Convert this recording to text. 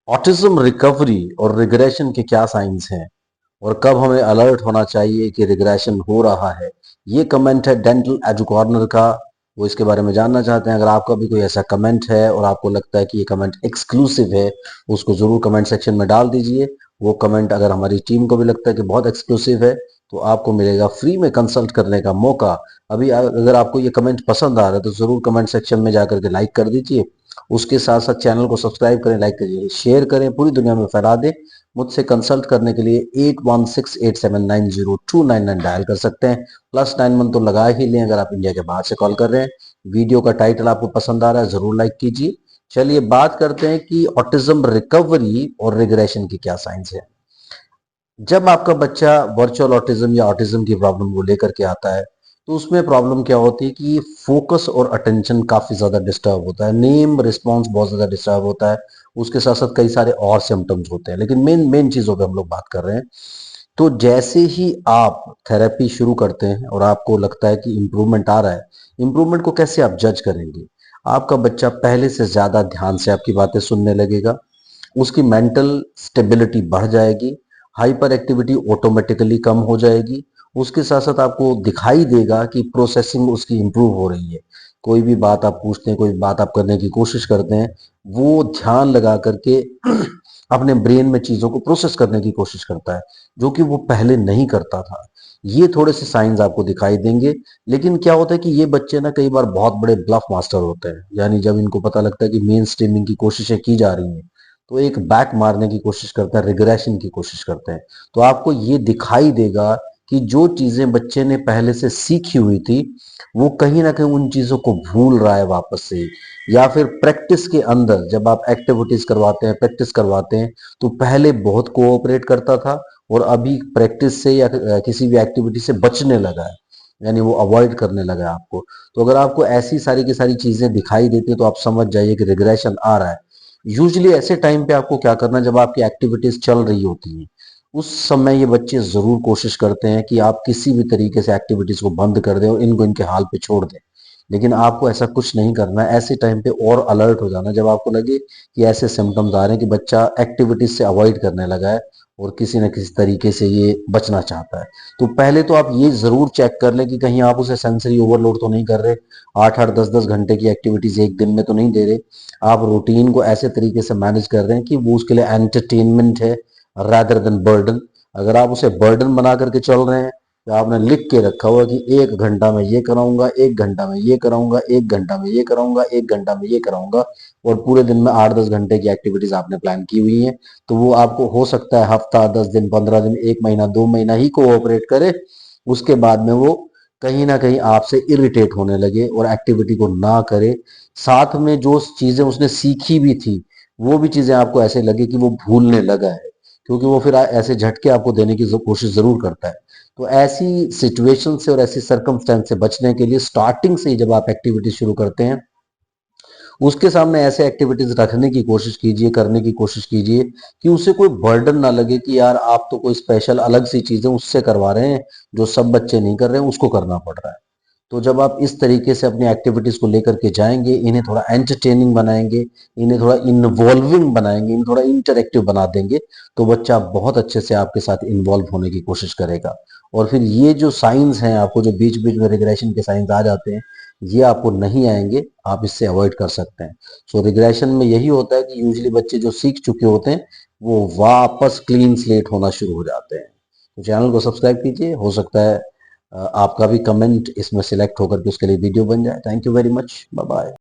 Autism recovery और regression के क्या साइंस हैं और कब हमें अलर्ट होना चाहिए कि रिग्रेशन हो रहा है। ये कमेंट है डेंटल एजू कॉर्नर का। वो इसके बारे में जानना चाहते हैं। अगर आपका भी कोई ऐसा कमेंट है और आपको लगता है कि ये कमेंट एक्सक्लूसिव है, उसको जरूर कमेंट सेक्शन में डाल दीजिए। वो कमेंट अगर हमारी टीम को भी लगता है कि बहुत एक्सक्लूसिव है तो आपको मिलेगा फ्री में कंसल्ट करने का मौका। अभी अगर आपको ये कमेंट पसंद आ रहा है तो जरूर कमेंट सेक्शन में जाकर के लाइक कर दीजिए। उसके साथ साथ चैनल को सब्सक्राइब करें, लाइक करिए, शेयर करें, पूरी दुनिया में फैला दें। मुझसे कंसल्ट करने के लिए 8168790299 डायल कर सकते हैं। +91 तो लगा ही लें अगर आप इंडिया के बाहर से कॉल कर रहे हैं। वीडियो का टाइटल आपको पसंद आ रहा है, जरूर लाइक कीजिए। चलिए बात करते हैं कि ऑटिज्म रिकवरी और रिग्रेशन की क्या साइंस है। जब आपका बच्चा वर्चुअल ऑटिज्म या ऑटिज्म की प्रॉब्लम को लेकर के आता है तो उसमें प्रॉब्लम क्या होती है कि फोकस और अटेंशन काफी ज्यादा डिस्टर्ब होता है, नेम रिस्पॉन्स बहुत ज्यादा डिस्टर्ब होता है। उसके साथ साथ कई सारे और सिम्टम्स होते हैं, लेकिन मेन मेन चीजों पे हम लोग बात कर रहे हैं। तो जैसे ही आप थेरेपी शुरू करते हैं और आपको लगता है कि इम्प्रूवमेंट आ रहा है, इम्प्रूवमेंट को कैसे आप जज करेंगे? आपका बच्चा पहले से ज्यादा ध्यान से आपकी बातें सुनने लगेगा, उसकी मेंटल स्टेबिलिटी बढ़ जाएगी, हाइपर एक्टिविटी ऑटोमेटिकली कम हो जाएगी। उसके साथ साथ आपको दिखाई देगा कि प्रोसेसिंग उसकी इंप्रूव हो रही है। कोई भी बात आप पूछते हैं, कोई बात आप करने की कोशिश करते हैं, वो ध्यान लगा करके अपने ब्रेन में चीजों को प्रोसेस करने की कोशिश करता है, जो कि वो पहले नहीं करता था। ये थोड़े से साइंस आपको दिखाई देंगे। लेकिन क्या होता है कि ये बच्चे ना कई बार बहुत बड़े ब्लफ मास्टर होते हैं, यानी जब इनको पता लगता है कि मेन स्ट्रीमिंग की कोशिशें की जा रही हैं तो एक बैक मारने की कोशिश करते हैं, रिग्रेशन की कोशिश करते हैं। तो आपको ये दिखाई देगा कि जो चीजें बच्चे ने पहले से सीखी हुई थी वो कहीं ना कहीं उन चीजों को भूल रहा है वापस से। या फिर प्रैक्टिस के अंदर जब आप एक्टिविटीज करवाते हैं, प्रैक्टिस करवाते हैं, तो पहले बहुत कोऑपरेट करता था और अभी प्रैक्टिस से या किसी भी एक्टिविटी से बचने लगा है, यानी वो अवॉइड करने लगा है आपको। तो अगर आपको ऐसी सारी की सारी चीजें दिखाई देती है तो आप समझ जाइए कि रिग्रेशन आ रहा है। यूजली ऐसे टाइम पे आपको क्या करना है, जब आपकी एक्टिविटीज चल रही होती हैं उस समय ये बच्चे जरूर कोशिश करते हैं कि आप किसी भी तरीके से एक्टिविटीज को बंद कर दें और इनको इनके हाल पे छोड़ दें। लेकिन आपको ऐसा कुछ नहीं करना है। ऐसे टाइम पे और अलर्ट हो जाना जब आपको लगे कि ऐसे सिम्टम्स आ रहे हैं कि बच्चा एक्टिविटीज से अवॉइड करने लगा है और किसी न किसी तरीके से ये बचना चाहता है। तो पहले तो आप ये जरूर चेक कर लें कि कहीं आप उसे सेंसरी ओवरलोड तो नहीं कर रहे, 8-8 10-10 घंटे की एक्टिविटीज एक दिन में तो नहीं दे रहे। आप रूटीन को ऐसे तरीके से मैनेज कर रहे हैं कि वो उसके लिए एंटरटेनमेंट है रादर देन बर्डन। अगर आप उसे बर्डन बना करके चल रहे हैं तो आपने लिख के रखा हुआ कि 1 घंटा में ये कराऊंगा, 1 घंटा में ये कराऊंगा, 1 घंटा में ये कराऊंगा, 1 घंटा में ये कराऊंगा, और पूरे दिन में 8-10 घंटे की एक्टिविटीज आपने प्लान की हुई है, तो वो आपको हो सकता है हफ्ता, 10 दिन, 15 दिन, 1 महीना, 2 महीना ही कोऑपरेट करे। उसके बाद में वो कहीं ना कहीं आपसे इरिटेट होने लगे और एक्टिविटी को ना करे। साथ में जो चीजें उसने सीखी भी थी वो भी चीजें आपको ऐसे लगे कि वो भूलने लगा है, क्योंकि वो फिर ऐसे झटके आपको देने की कोशिश जरूर करता है। तो ऐसी सिचुएशन से और ऐसी सरकमस्टेंस से बचने के लिए स्टार्टिंग से ही जब आप एक्टिविटी शुरू करते हैं उसके सामने ऐसे एक्टिविटीज रखने की कोशिश कीजिए, करने की कोशिश कीजिए कि उसे कोई बर्डन ना लगे कि यार आप तो कोई स्पेशल अलग सी चीजें उससे करवा रहे हैं जो सब बच्चे नहीं कर रहे हैं, उसको करना पड़ रहा है। तो जब आप इस तरीके से अपनी एक्टिविटीज को लेकर के जाएंगे, इन्हें थोड़ा एंटरटेनिंग बनाएंगे, इन्हें थोड़ा इन्वॉल्विंग बनाएंगे, इन्हें थोड़ा इंटरेक्टिव बना देंगे, तो बच्चा बहुत अच्छे से आपके साथ इन्वॉल्व होने की कोशिश करेगा। और फिर ये जो साइंस हैं आपको जो बीच बीच में रिग्रेशन के साइंस आ जाते हैं, ये आपको नहीं आएंगे, आप इससे अवॉइड कर सकते हैं। सो रिग्रेशन में यही होता है कि यूजली बच्चे जो सीख चुके होते हैं वो वापस क्लीन स्लेट होना शुरू हो जाते हैं। तो चैनल को सब्सक्राइब कीजिए, हो सकता है आपका भी कमेंट इसमें सिलेक्ट होकर के उसके लिए वीडियो बन जाए। Thank you very much, bye bye.